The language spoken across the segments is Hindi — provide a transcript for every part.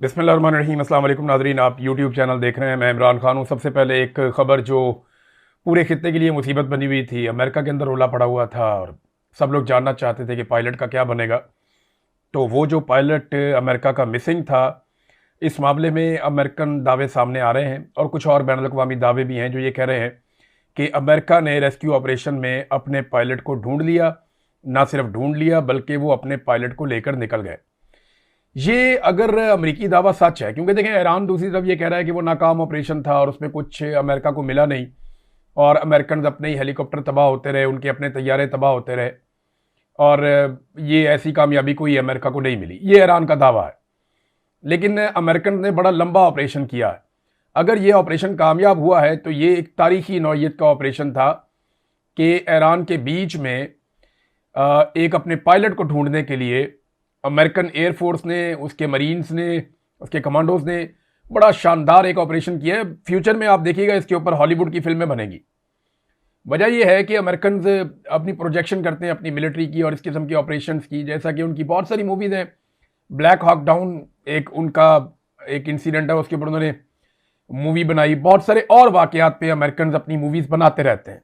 बिस्मिल्लाहिर्रहमानिर्रहीम। अस्सलाम वालेकुम नाज़रीन, आप यूट्यूब चैनल देख रहे हैं। मैं इमरान खान हूँ। सबसे पहले एक ख़बर जो पूरे खित्ते के लिए मुसीबत बनी हुई थी, अमेरिका के अंदर रोला पड़ा हुआ था और सब लोग जानना चाहते थे कि पायलट का क्या बनेगा। तो वो जो पायलट अमेरिका का मिसिंग था, इस मामले में अमेरिकन दावे सामने आ रहे हैं और कुछ और बैनुल अक़वामी दावे भी हैं जो ये कह रहे हैं कि अमेरिका ने रेस्क्यू ऑपरेशन में अपने पायलट को ढूंढ लिया। ना सिर्फ ढूंढ लिया बल्कि वो अपने पायलट को लेकर निकल गए। ये अगर अमेरिकी दावा सच है, क्योंकि देखें ईरान दूसरी तरफ ये कह रहा है कि वो नाकाम ऑपरेशन था और उसमें कुछ अमेरिका को मिला नहीं और अमेरिकन अपने ही हेलीकॉप्टर तबाह होते रहे, उनके अपने तैयारे तबाह होते रहे और ये ऐसी कामयाबी कोई अमेरिका को नहीं मिली। ये ईरान का दावा है, लेकिन अमेरिकन ने बड़ा लंबा ऑपरेशन किया है। अगर ये ऑपरेशन कामयाब हुआ है तो ये एक तारीखी नौइयत का ऑपरेशन था कि ईरान के बीच में एक अपने पायलट को ढूंढने के लिए अमेरिकन एयरफोर्स ने, उसके मरीन्स ने, उसके कमांडोज ने बड़ा शानदार एक ऑपरेशन किया है। फ्यूचर में आप देखिएगा इसके ऊपर हॉलीवुड की फिल्में बनेंगी। वजह यह है कि अमेरिकन अपनी प्रोजेक्शन करते हैं अपनी मिलिट्री की और इस किस्म की ऑपरेशंस की, जैसा कि उनकी बहुत सारी मूवीज़ हैं। ब्लैक हॉक डाउन एक उनका एक इंसिडेंट है, उसके ऊपर उन्होंने मूवी बनाई। बहुत सारे और वाकयात पे अमेरिकन अपनी मूवीज़ बनाते रहते हैं।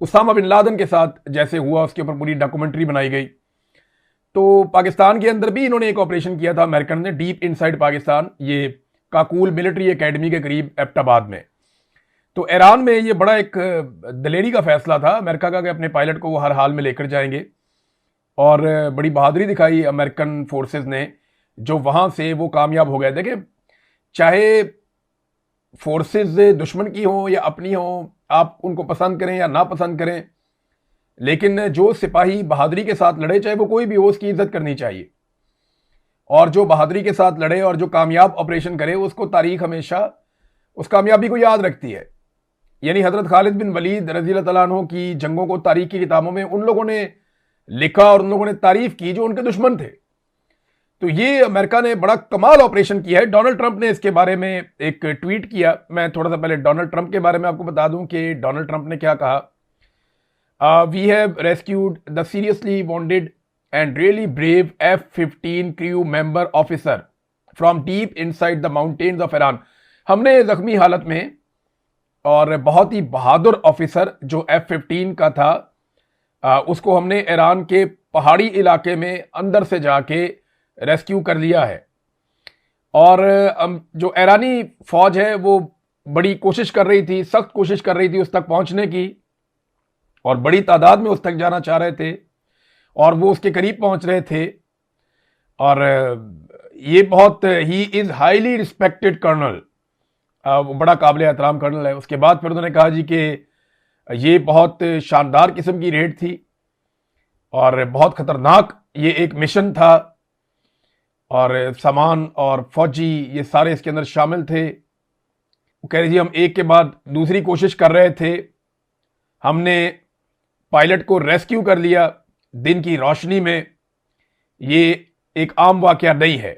उसामा बिन लादेन के साथ जैसे हुआ, उसके ऊपर पूरी डॉक्यूमेंट्री बनाई गई। तो पाकिस्तान के अंदर भी इन्होंने एक ऑपरेशन किया था अमेरिकन ने, डीप इनसाइड पाकिस्तान, ये काकूल मिलिट्री एकेडमी के करीब एबटाबाद में। तो ईरान में ये बड़ा एक दलेरी का फैसला था अमेरिका का कि अपने पायलट को वो हर हाल में लेकर जाएंगे और बड़ी बहादुरी दिखाई अमेरिकन फोर्सेस ने, जो वहां से वो कामयाब हो गए। देखें, चाहे फोर्सेस दुश्मन की हो या अपनी हो, आप उनको पसंद करें या ना पसंद करें, लेकिन जो सिपाही बहादुरी के साथ लड़े, चाहे वो कोई भी हो, उसकी इज्जत करनी चाहिए। और जो बहादुरी के साथ लड़े और जो कामयाब ऑपरेशन करे, उसको तारीख हमेशा उस कामयाबी को याद रखती है। यानी हजरत खालिद बिन वलीद रज़ी अल्लाह तआला अन्हु की जंगों को तारीख की किताबों में उन लोगों ने लिखा और उन लोगों ने तारीफ की जो उनके दुश्मन थे। तो ये अमेरिका ने बड़ा कमाल ऑपरेशन किया है। डोनाल्ड ट्रंप ने इसके बारे में एक ट्वीट किया। मैं थोड़ा सा पहले डोनाल्ड ट्रंप के बारे में आपको बता दूं कि डोनाल्ड ट्रंप ने क्या कहा। We have rescued the seriously wounded and really brave F-15 crew member officer from deep inside the mountains of Iran। हमने जख्मी हालत में और बहुत ही बहादुर ऑफिसर जो F-15 का था, उसको हमने ईरान के पहाड़ी इलाके में अंदर से जाके रेस्क्यू कर लिया है। और जो ईरानी फौज है वो बड़ी कोशिश कर रही थी, सख्त कोशिश कर रही थी उस तक पहुंचने की और बड़ी तादाद में उस तक जाना चाह रहे थे और वो उसके करीब पहुंच रहे थे। और ये बहुत ही इज़ हाईली रिस्पेक्टेड कर्नल, वो बड़ा काबिल एहतराम कर्नल है। उसके बाद फिर उन्होंने कहा जी कि ये बहुत शानदार किस्म की रेड थी और बहुत ख़तरनाक ये एक मिशन था और सामान और फौजी ये सारे इसके अंदर शामिल थे। वो कह रहे जी हम एक के बाद दूसरी कोशिश कर रहे थे, हमने पायलट को रेस्क्यू कर लिया दिन की रोशनी में। ये एक आम वाकया नहीं है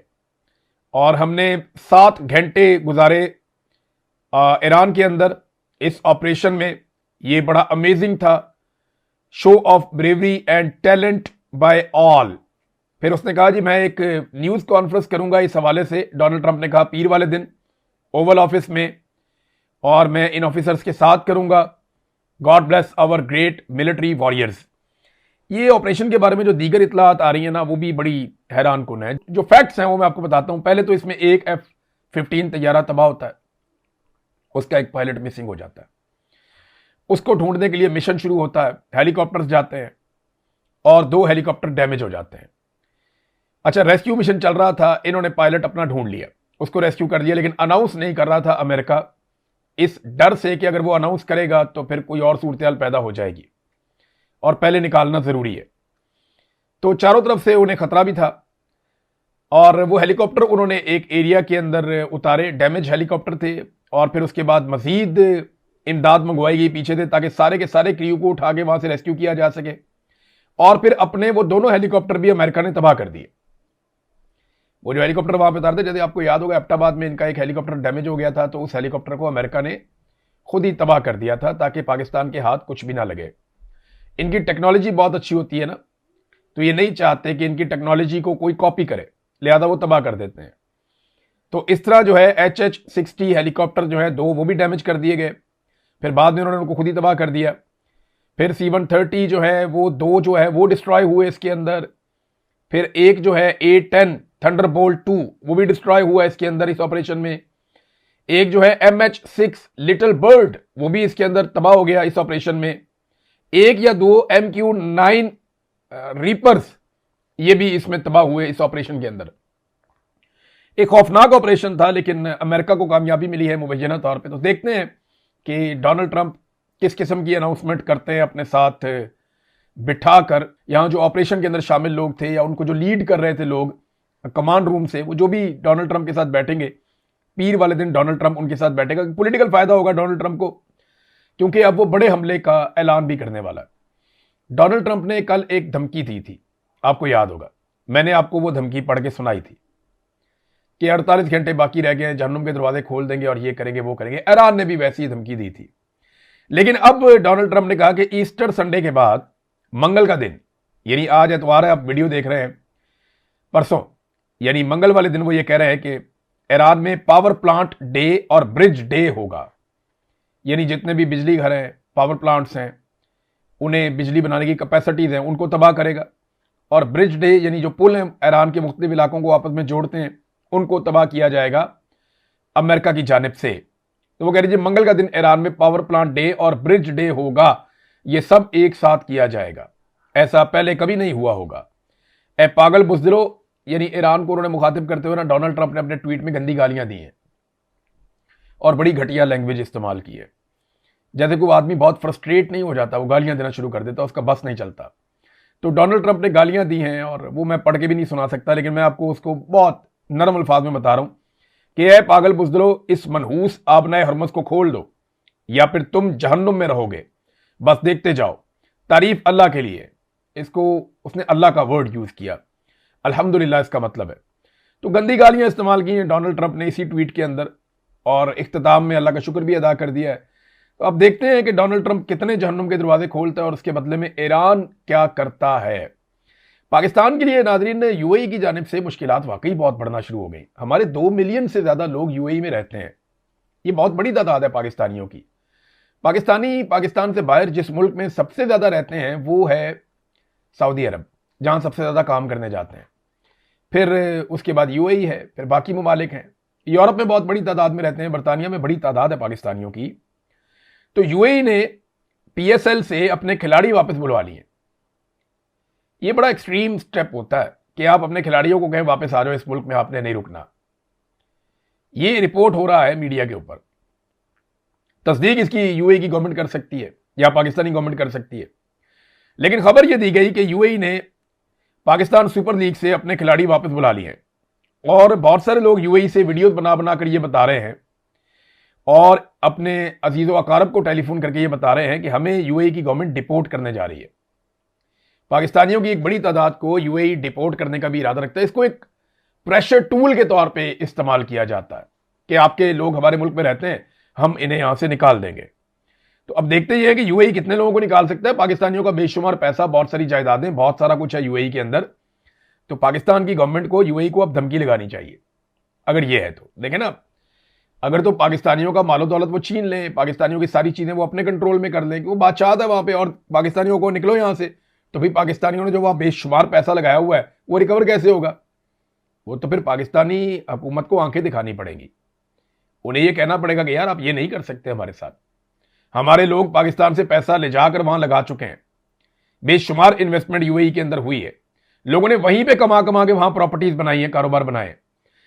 और हमने 7 घंटे गुजारे ईरान के अंदर इस ऑपरेशन में। ये बड़ा अमेजिंग था, show of bravery and talent by all. फिर उसने कहा जी मैं एक न्यूज़ कॉन्फ्रेंस करूंगा इस हवाले से, डोनाल्ड ट्रंप ने कहा पीर वाले दिन ओवल ऑफिस में, और मैं इन ऑफिसर्स के साथ करूंगा। God bless our great military warriors. ये ऑपरेशन के बारे में जो दीगर इतलात आ रही है ना, वो भी बड़ी हैरान कुन है। जो फैक्ट्स हैं वो मैं आपको बताता हूं। पहले तो इसमें एक F-15 तैयारा तबाह होता है, उसका एक पायलट मिसिंग हो जाता है, उसको ढूंढने के लिए मिशन शुरू होता है, हेलीकॉप्टर्स जाते हैं और 2 हेलीकॉप्टर डैमेज हो जाते हैं। अच्छा, रेस्क्यू मिशन चल रहा था, इन्होंने पायलट अपना ढूंढ लिया, उसको रेस्क्यू कर लिया, लेकिन अनाउंस नहीं कर रहा था अमेरिका, इस डर से कि अगर वो अनाउंस करेगा तो फिर कोई और सूरत पैदा हो जाएगी और पहले निकालना जरूरी है। तो चारों तरफ से उन्हें खतरा भी था और वो हेलीकॉप्टर उन्होंने एक एरिया के अंदर उतारे, डैमेज हेलीकॉप्टर थे, और फिर उसके बाद मजीद इमदाद मंगवाई गई पीछे से ताकि सारे के सारे क्रू को उठा के वहां से रेस्क्यू किया जा सके। और फिर अपने वो दोनों हेलीकॉप्टर भी अमेरिका ने तबाह कर दिए। वो जो हेलीकॉप्टर वहां पे उतारते, जैसे आपको याद होगा एबटाबाद में इनका एक हेलीकॉप्टर डैमेज हो गया था, तो उस हेलीकॉप्टर को अमेरिका ने खुद ही तबाह कर दिया था ताकि पाकिस्तान के हाथ कुछ भी ना लगे। इनकी टेक्नोलॉजी बहुत अच्छी होती है ना, तो ये नहीं चाहते कि इनकी टेक्नोलॉजी को कोई कॉपी करे, लिहाजा वो तबाह कर देते हैं। तो इस तरह जो है HH-60 हेलीकॉप्टर जो है 2 वो भी डैमेज कर दिए गए, फिर बाद में उन्होंने उनको खुद ही तबाह कर दिया। फिर C-130 जो है वो 2 जो है वो डिस्ट्रॉय हुए इसके अंदर। फिर एक जो है A-10 थंडरबोल्ट 2 वो भी डिस्ट्रॉय हुआ इसके अंदर इस ऑपरेशन में। एक जो है MH-6 लिटिल बर्ड वो भी इसके अंदर तबाह हो गया इस ऑपरेशन में। एक या 2 MQ-9 रीपर्स ये भी इसमें तबाह हुए इस ऑपरेशन के अंदर। एक खौफनाक ऑपरेशन था, लेकिन अमेरिका को कामयाबी मिली है मुबैना तौर पे। तो देखते हैं कि डोनाल्ड ट्रंप किस किस्म की अनाउंसमेंट करते हैं अपने साथ बिठाकर। यहाँ जो ऑपरेशन के अंदर शामिल लोग थे या उनको जो लीड कर रहे थे लोग कमांड रूम से, वो जो भी डोनाल्ड ट्रंप के साथ बैठेंगे, पीर वाले दिन डोनाल्ड ट्रंप उनके साथ बैठेगा। पॉलिटिकल फायदा होगा डोनाल्ड ट्रंप को, क्योंकि अब वो बड़े हमले का ऐलान भी करने वाला है। डोनाल्ड ट्रंप ने कल एक धमकी दी थी, आपको याद होगा, मैंने आपको वो धमकी पढ़ के सुनाई थी कि 48 घंटे बाकी रह गए हैं, जहन्नुम के दरवाजे खोल देंगे और ये करेंगे वो करेंगे। ईरान ने भी वैसी ही धमकी दी थी। लेकिन अब डोनाल्ड ट्रंप ने कहा कि ईस्टर संडे के बाद मंगल का दिन, यानी आज एतवार है, आप वीडियो देख रहे हैं, परसों यानी मंगल वाले दिन वो ये कह रहे हैं कि ईरान में पावर प्लांट डे और ब्रिज डे होगा। यानी जितने भी बिजली घर हैं, पावर प्लांट्स हैं, उन्हें बिजली बनाने की कैपेसिटीज हैं, उनको तबाह करेगा। और ब्रिज डे यानी जो पुल हैं ईरान के मुख्तलिफ इलाकों को आपस में जोड़ते हैं, उनको तबाह किया जाएगा अमेरिका की जानिब से। तो वो कह रही मंगल का दिन ईरान में पावर प्लांट डे और ब्रिज डे होगा, ये सब एक साथ किया जाएगा, ऐसा पहले कभी नहीं हुआ होगा। ए पागल बुज़दिलो, यानी ईरान को उन्होंने मुखातिब करते हुए ना डोनाल्ड ट्रंप ने अपने ट्वीट में गंदी गालियां दी हैं और बड़ी घटिया लैंग्वेज इस्तेमाल की है। जैसे कोई आदमी बहुत फ्रस्ट्रेट नहीं हो जाता, वो गालियां देना शुरू कर देता, उसका बस नहीं चलता। तो डोनाल्ड ट्रंप ने गालियां दी हैं और वो मैं पढ़ के भी नहीं सुना सकता, लेकिन मैं आपको उसको बहुत नरम अल्फाज में बता रहा हूं कि ऐ पागल बुज़दिलो, इस मनहूस आबनाए हरमज को खोल दो या फिर तुम जहन्नुम में रहोगे, बस देखते जाओ। तारीफ अल्लाह के लिए। इसको उसने अल्लाह का वर्ड यूज किया, अल्हम्दुलिल्लाह इसका मतलब है। तो गंदी गालियां इस्तेमाल की हैं डोनाल्ड ट्रंप ने इसी ट्वीट के अंदर, और इख्तिताम में अल्लाह का शुक्र भी अदा कर दिया है। तो अब देखते हैं कि डोनाल्ड ट्रंप कितने जहन्नुम के दरवाजे खोलता है और उसके बदले में ईरान क्या करता है। पाकिस्तान के लिए नाजरीन, यूएई की जानिब से मुश्किलात वाकई बहुत बढ़ना शुरू हो गई। हमारे 2 मिलियन से ज्यादा लोग यूएई में रहते हैं, ये बहुत बड़ी तादाद है पाकिस्तानियों की। पाकिस्तानी पाकिस्तान से बाहर जिस मुल्क में सबसे ज्यादा रहते हैं वो है सऊदी अरब, जहां सबसे ज्यादा काम करने जाते हैं। फिर उसके बाद यूएई है, फिर बाकी ममालिक हैं। यूरोप में बहुत बड़ी तादाद में रहते हैं, बरतानिया में बड़ी तादाद है पाकिस्तानियों की। तो यूएई ने पीएसएल से अपने खिलाड़ी वापस बुलवा लिए। ये बड़ा एक्सट्रीम स्टेप होता है कि आप अपने खिलाड़ियों को कहें वापस आ जाओ, इस मुल्क में आपने नहीं रुकना। ये रिपोर्ट हो रहा है मीडिया के ऊपर। तस्दीक इसकी यूएई की गवर्नमेंट कर सकती है या पाकिस्तानी गवर्नमेंट कर सकती है, लेकिन खबर यह दी गई कि यूएई ने पाकिस्तान सुपर लीग से अपने खिलाड़ी वापस बुला लिए हैं। और बहुत सारे लोग यूएई से वीडियोस बना बना कर ये बता रहे हैं और अपने अजीज़ो अकारब को टेलीफोन करके ये बता रहे हैं कि हमें यूएई की गवर्नमेंट डिपोर्ट करने जा रही है। पाकिस्तानियों की एक बड़ी तादाद को यूएई डिपोर्ट करने का भी इरादा रखता है। इसको एक प्रेशर टूल के तौर पे इस्तेमाल किया जाता है कि आपके लोग हमारे मुल्क में रहते हैं, हम इन्हें यहां से निकाल देंगे। तो अब देखते ही है कि यूएई कितने लोगों को निकाल सकता है। पाकिस्तानियों का बेशुमार पैसा, बहुत सारी जायदादें, बहुत सारा कुछ है यूएई के अंदर। तो पाकिस्तान की गवर्नमेंट को यूएई को अब धमकी लगानी चाहिए अगर ये है तो। देखें ना, अगर तो पाकिस्तानियों का मालो दौलत वो छीन लें, पाकिस्तानियों की सारी चीजें वो अपने कंट्रोल में कर लें कि वो बादशाह है वहां पे, और पाकिस्तानियों को निकलो यहां से, तो भाई पाकिस्तानियों ने जो वहां बेशुमार पैसा लगाया हुआ है वो रिकवर कैसे होगा? वो तो फिर पाकिस्तानी हुकूमत को आंखें दिखानी पड़ेंगी, उन्हें ये कहना पड़ेगा कि यार आप ये नहीं कर सकते हमारे साथ। हमारे लोग पाकिस्तान से पैसा ले जाकर वहां लगा चुके हैं, बेशुमार इन्वेस्टमेंट यूएई के अंदर हुई है, लोगों ने वहीं पे कमा कमा के वहां प्रॉपर्टीज बनाई है, कारोबार बनाए।